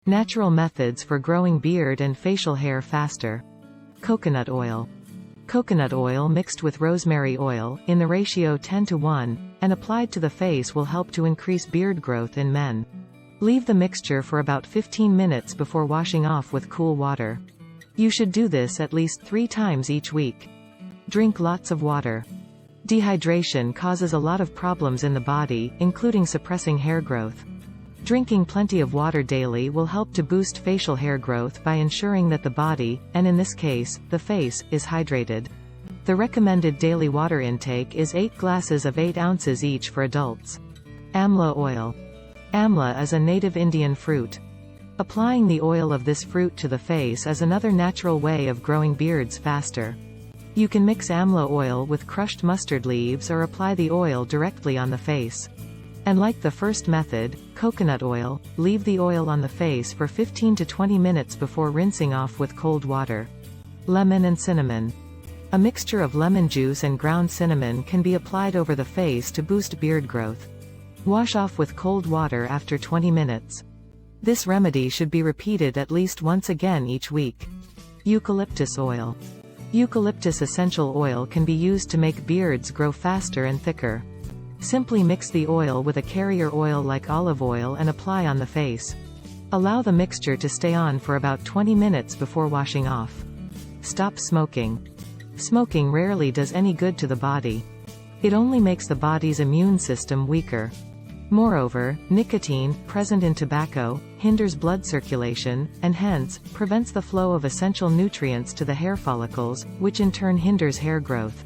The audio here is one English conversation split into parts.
Natural methods for growing beard and facial hair faster. Coconut oil. Coconut oil mixed with rosemary oil, in the ratio 10:1, and applied to the face will help to increase beard growth in men. Leave the mixture for about 15 minutes before washing off with cool water. You should do this at least 3 times each week. Drink lots of water. Dehydration causes a lot of problems in the body, including suppressing hair growth. Drinking plenty of water daily will help to boost facial hair growth by ensuring that the body, and in this case, the face, is hydrated. The recommended daily water intake is 8 glasses of 8 ounces each for adults. Amla oil. Amla is a native Indian fruit. Applying the oil of this fruit to the face is another natural way of growing beards faster. You can mix amla oil with crushed mustard leaves or apply the oil directly on the face. And like the first method, coconut oil, leave the oil on the face for 15 to 20 minutes before rinsing off with cold water. Lemon and cinnamon. A mixture of lemon juice and ground cinnamon can be applied over the face to boost beard growth. Wash off with cold water after 20 minutes. This remedy should be repeated at least once again each week. Eucalyptus oil. Eucalyptus essential oil can be used to make beards grow faster and thicker. Simply mix the oil with a carrier oil like olive oil and apply on the face. Allow the mixture to stay on for about 20 minutes before washing off. Stop smoking. Smoking rarely does any good to the body. It only makes the body's immune system weaker. Moreover, nicotine, present in tobacco, hinders blood circulation, and hence, prevents the flow of essential nutrients to the hair follicles, which in turn hinders hair growth.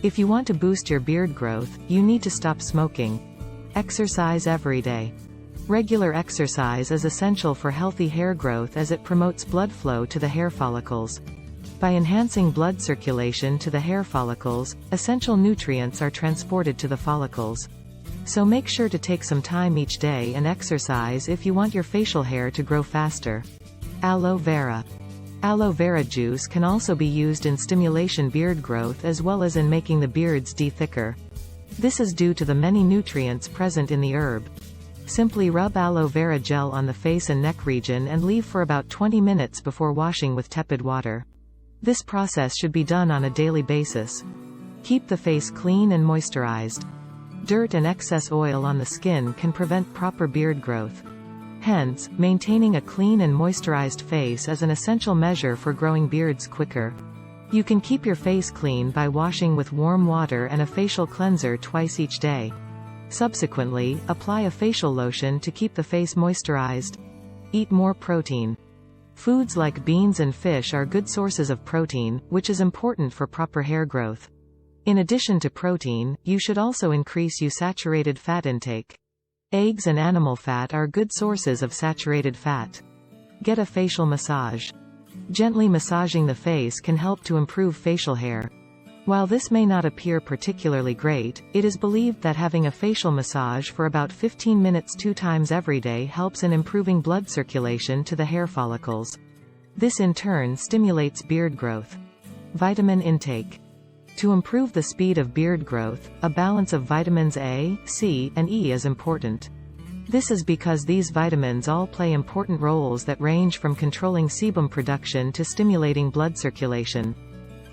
If you want to boost your beard growth, you need to stop smoking. Exercise every day. Regular exercise is essential for healthy hair growth as it promotes blood flow to the hair follicles. By enhancing blood circulation to the hair follicles, essential nutrients are transported to the follicles. So make sure to take some time each day and exercise if you want your facial hair to grow faster. Aloe vera. Aloe vera juice can also be used in stimulation beard growth as well as in making the beards thicker. This is due to the many nutrients present in the herb. Simply rub aloe vera gel on the face and neck region and leave for about 20 minutes before washing with tepid water. This process should be done on a daily basis. Keep the face clean and moisturized. Dirt and excess oil on the skin can prevent proper beard growth. Hence, maintaining a clean and moisturized face is an essential measure for growing beards quicker. You can keep your face clean by washing with warm water and a facial cleanser twice each day. Subsequently, apply a facial lotion to keep the face moisturized. Eat more protein. Foods like beans and fish are good sources of protein, which is important for proper hair growth. In addition to protein, you should also increase your saturated fat intake. Eggs and animal fat are good sources of saturated fat. Get a facial massage. Gently massaging the face can help to improve facial hair. While this may not appear particularly great, it is believed that having a facial massage for about 15 minutes 2 times every day helps in improving blood circulation to the hair follicles. This in turn stimulates beard growth. Vitamin intake. To improve the speed of beard growth, a balance of vitamins A, C, and E is important. This is because these vitamins all play important roles that range from controlling sebum production to stimulating blood circulation.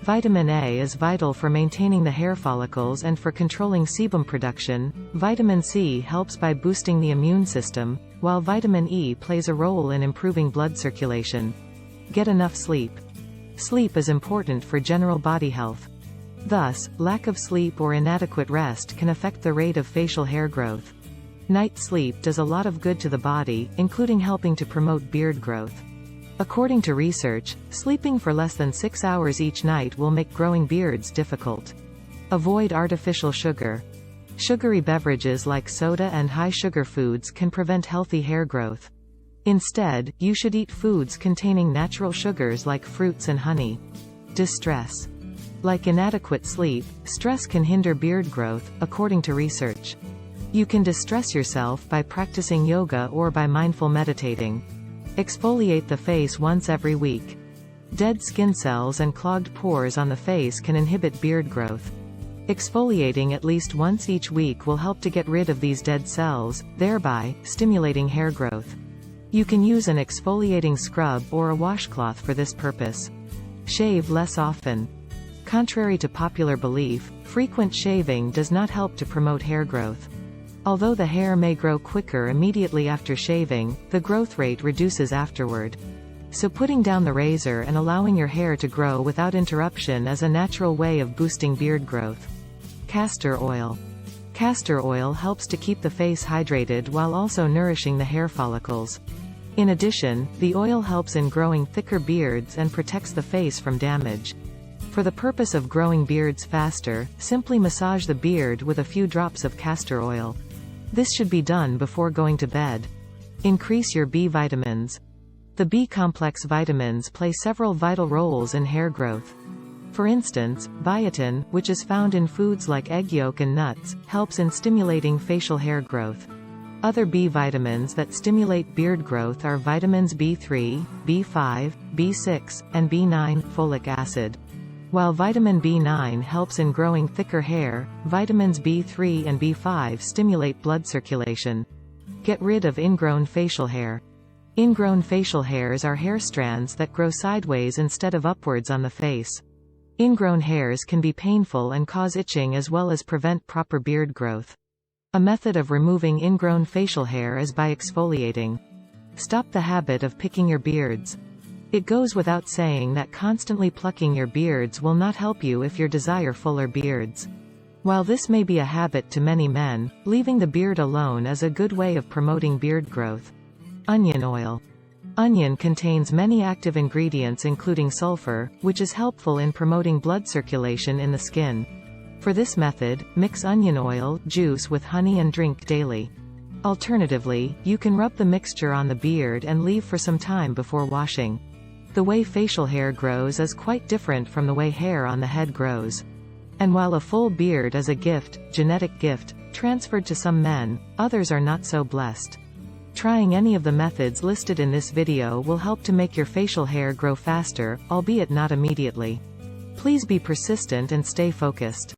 Vitamin A is vital for maintaining the hair follicles and for controlling sebum production. Vitamin C helps by boosting the immune system, while vitamin E plays a role in improving blood circulation. Get enough sleep. Sleep is important for general body health. Thus, lack of sleep or inadequate rest can affect the rate of facial hair growth. Night sleep does a lot of good to the body, including helping to promote beard growth. According to research, sleeping for less than 6 hours each night will make growing beards difficult. Avoid artificial sugar. Sugary beverages like soda and high-sugar foods can prevent healthy hair growth. Instead, you should eat foods containing natural sugars like fruits and honey. Distress. Like inadequate sleep, stress can hinder beard growth, according to research. You can distress yourself by practicing yoga or by mindful meditating. Exfoliate the face once every week. Dead skin cells and clogged pores on the face can inhibit beard growth. Exfoliating at least once each week will help to get rid of these dead cells, thereby stimulating hair growth. You can use an exfoliating scrub or a washcloth for this purpose. Shave less often. Contrary to popular belief, frequent shaving does not help to promote hair growth. Although the hair may grow quicker immediately after shaving, the growth rate reduces afterward. So putting down the razor and allowing your hair to grow without interruption is a natural way of boosting beard growth. Castor oil. Castor oil helps to keep the face hydrated while also nourishing the hair follicles. In addition, the oil helps in growing thicker beards and protects the face from damage. For the purpose of growing beards faster, simply massage the beard with a few drops of castor oil. This should be done before going to bed. Increase your B vitamins. The B-complex vitamins play several vital roles in hair growth. For instance, biotin, which is found in foods like egg yolk and nuts, helps in stimulating facial hair growth. Other B vitamins that stimulate beard growth are vitamins B3, B5, B6, and B9, folic acid. While vitamin B9 helps in growing thicker hair, vitamins B3 and B5 stimulate blood circulation. Get rid of ingrown facial hair. Ingrown facial hairs are hair strands that grow sideways instead of upwards on the face. Ingrown hairs can be painful and cause itching as well as prevent proper beard growth. A method of removing ingrown facial hair is by exfoliating. Stop the habit of picking your beards. It goes without saying that constantly plucking your beards will not help you if you desire fuller beards. While this may be a habit to many men, leaving the beard alone is a good way of promoting beard growth. Onion oil. Onion contains many active ingredients including sulfur, which is helpful in promoting blood circulation in the skin. For this method, mix onion oil juice with honey and drink daily. Alternatively, you can rub the mixture on the beard and leave for some time before washing. The way facial hair grows is quite different from the way hair on the head grows. And while a full beard is a gift, genetic gift, transferred to some men, others are not so blessed. Trying any of the methods listed in this video will help to make your facial hair grow faster, albeit not immediately. Please be persistent and stay focused.